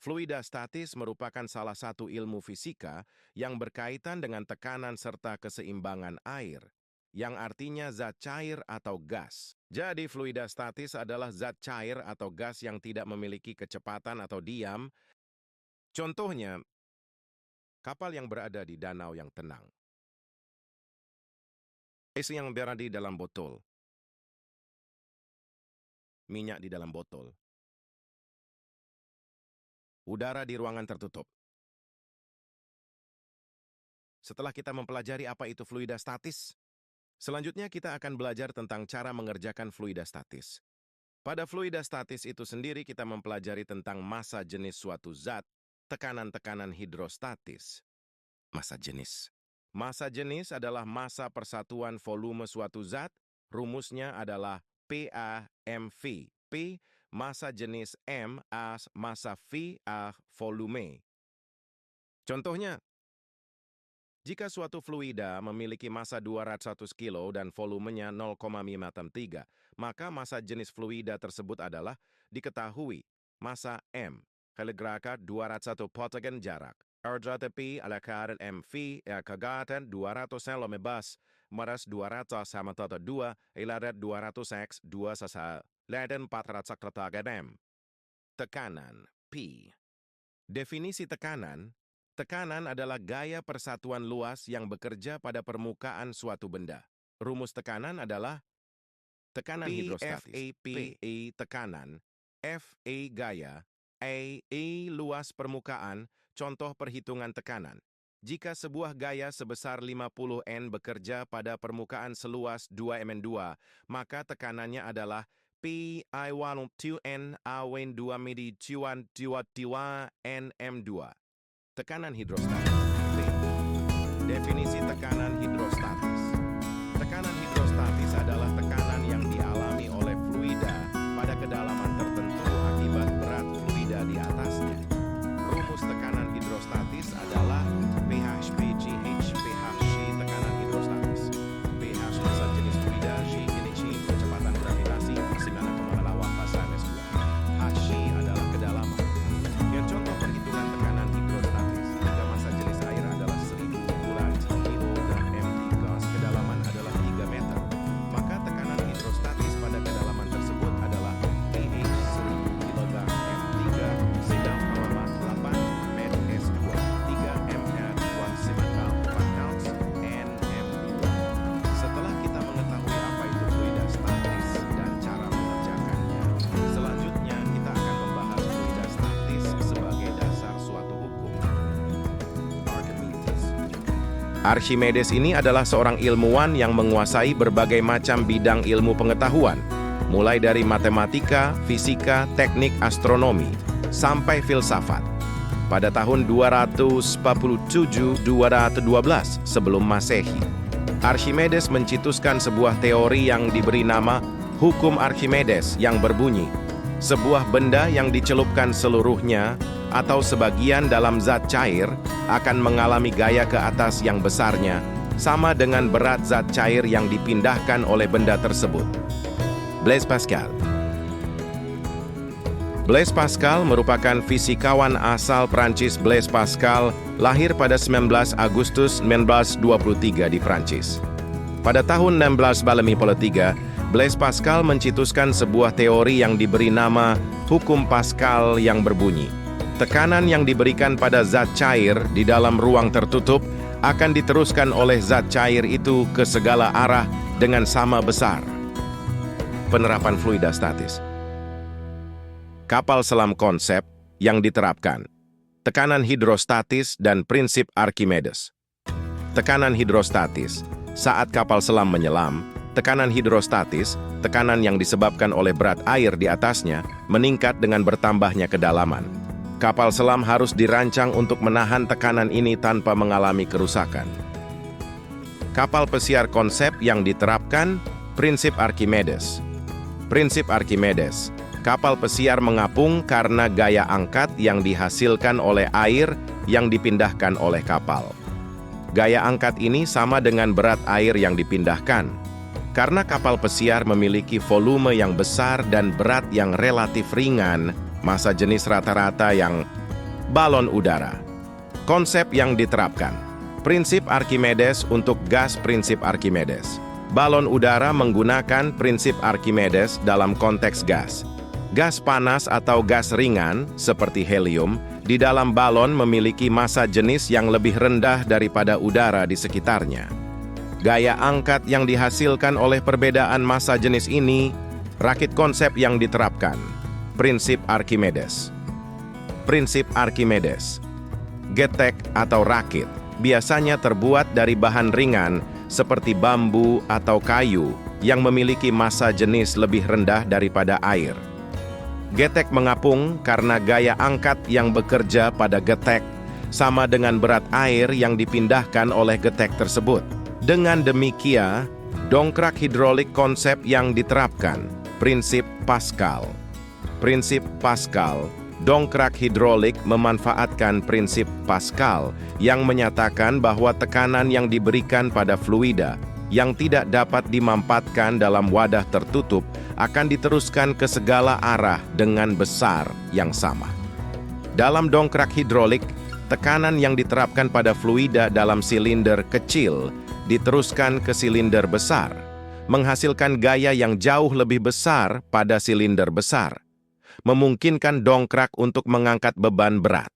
Fluidastatis merupakan salah satu ilmu fisika yang berkaitan dengan tekanan serta keseimbangan air, yang artinya zat cair atau gas. Jadi fluidastatis adalah zat cair atau gas yang tidak memiliki kecepatan atau diam. Contohnya, kapal yang berada di danau yang tenang. Es yang berada di dalam botol. Minyak di dalam botol. Udara di ruangan tertutup. Setelah kita mempelajari apa itu fluidastatis, selanjutnya kita akan belajar tentang cara mengerjakan fluidastatis. Pada fluidastatis itu sendiri kita mempelajari tentang massa jenis suatu zat, tekanan-tekanan hidrostatis. Massa jenis. Massa jenis adalah massa persatuan volume suatu zat, rumusnya adalah PA/mV. P, massa jenis, M, as, massa V, A, volume. Contohnya, jika suatu fluida memiliki massa 200 kg dan volumenya 0,53, maka massa jenis fluida tersebut adalah diketahui massa M, kaligrakat 201 potogen jarak. RJTP alakaran MV kagatan 200 lumebas, maras 200 sama tata 2, iladat 200x 2 sasa, ladan 400 kertagan M. Tekanan, P. Definisi tekanan. Tekanan adalah gaya persatuan luas yang bekerja pada permukaan suatu benda. Rumus tekanan adalah tekanan hidrostatis. P, tekanan, F, gaya, A, luas permukaan, contoh perhitungan tekanan. Jika sebuah gaya sebesar 50 N bekerja pada permukaan seluas 2 Mn2, maka tekanannya adalah P/I1 2N awen 2 midi 2 NM2. Tekanan hidrostatis. Definisi tekanan hidrostatis. Tekanan hidrostatis adalah tekanan yang dialami oleh fluida pada kedalaman tertentu akibat berat fluida di atasnya. Rumus tekanan hidrostatis adalah PH/PGH PHC tekanan hidrostatis. PH massa jenis fluida, G kecepatan gravitasi 9,8 ms2. HC adalah kedalaman. Yang contoh perhitungan tekanan hidrostatis, jika massa jenis air adalah 1000 kilo dan MT gas kedalaman adalah 3 meter, maka tekanan hidrostatis pada kedalaman tersebut adalah PH 1000 kg M3 sedang 8 MS2 3 mR 1 ounce NM2. Setelah kita mengetahui apa itu fluidastatis dan cara mengerjakannya, selanjutnya kita akan membahas fluidastatis sebagai dasar suatu hukum. Archimedes ini adalah seorang ilmuwan yang menguasai berbagai macam bidang ilmu pengetahuan, mulai dari matematika, fisika, teknik astronomi, sampai filsafat. Pada tahun 247-212 sebelum Masehi, Archimedes mencetuskan sebuah teori yang diberi nama Hukum Archimedes yang berbunyi, sebuah benda yang dicelupkan seluruhnya atau sebagian dalam zat cair akan mengalami gaya ke atas yang besarnya, sama dengan berat zat cair yang dipindahkan oleh benda tersebut. Blaise Pascal. Blaise Pascal merupakan fisikawan asal Prancis. Blaise Pascal lahir pada 19 Agustus 1923 di Prancis. Pada tahun 1653, Blaise Pascal mencetuskan sebuah teori yang diberi nama Hukum Pascal yang berbunyi, tekanan yang diberikan pada zat cair di dalam ruang tertutup akan diteruskan oleh zat cair itu ke segala arah dengan sama besar. Penerapan fluidastatis. Kapal selam konsep yang diterapkan. Tekanan hidrostatis dan prinsip Archimedes. Tekanan hidrostatis. Saat kapal selam menyelam, tekanan hidrostatis, tekanan yang disebabkan oleh berat air di atasnya, meningkat dengan bertambahnya kedalaman. Kapal selam harus dirancang untuk menahan tekanan ini tanpa mengalami kerusakan. Kapal pesiar konsep yang diterapkan, prinsip Archimedes. Prinsip Archimedes. Kapal pesiar mengapung karena gaya angkat yang dihasilkan oleh air yang dipindahkan oleh kapal. Gaya angkat ini sama dengan berat air yang dipindahkan. Karena kapal pesiar memiliki volume yang besar dan berat yang relatif ringan, massa jenis rata-rata yang balon udara. Konsep yang diterapkan. Prinsip Archimedes untuk gas. Prinsip Archimedes. Balon udara menggunakan prinsip Archimedes dalam konteks gas. Gas panas atau gas ringan, seperti helium, di dalam balon memiliki massa jenis yang lebih rendah daripada udara di sekitarnya. Gaya angkat yang dihasilkan oleh perbedaan massa jenis ini, rakit konsep yang diterapkan. Prinsip Archimedes. Prinsip Archimedes. Getek atau rakit biasanya terbuat dari bahan ringan seperti bambu atau kayu yang memiliki massa jenis lebih rendah daripada air. Getek mengapung karena gaya angkat yang bekerja pada getek sama dengan berat air yang dipindahkan oleh getek tersebut. Dengan demikian, dongkrak hidrolik konsep yang diterapkan. Prinsip Pascal. Prinsip Pascal. Dongkrak hidrolik memanfaatkan prinsip Pascal yang menyatakan bahwa tekanan yang diberikan pada fluida yang tidak dapat dimampatkan dalam wadah tertutup akan diteruskan ke segala arah dengan besar yang sama. Dalam dongkrak hidrolik, tekanan yang diterapkan pada fluida dalam silinder kecil diteruskan ke silinder besar, menghasilkan gaya yang jauh lebih besar pada silinder besar, memungkinkan dongkrak untuk mengangkat beban berat.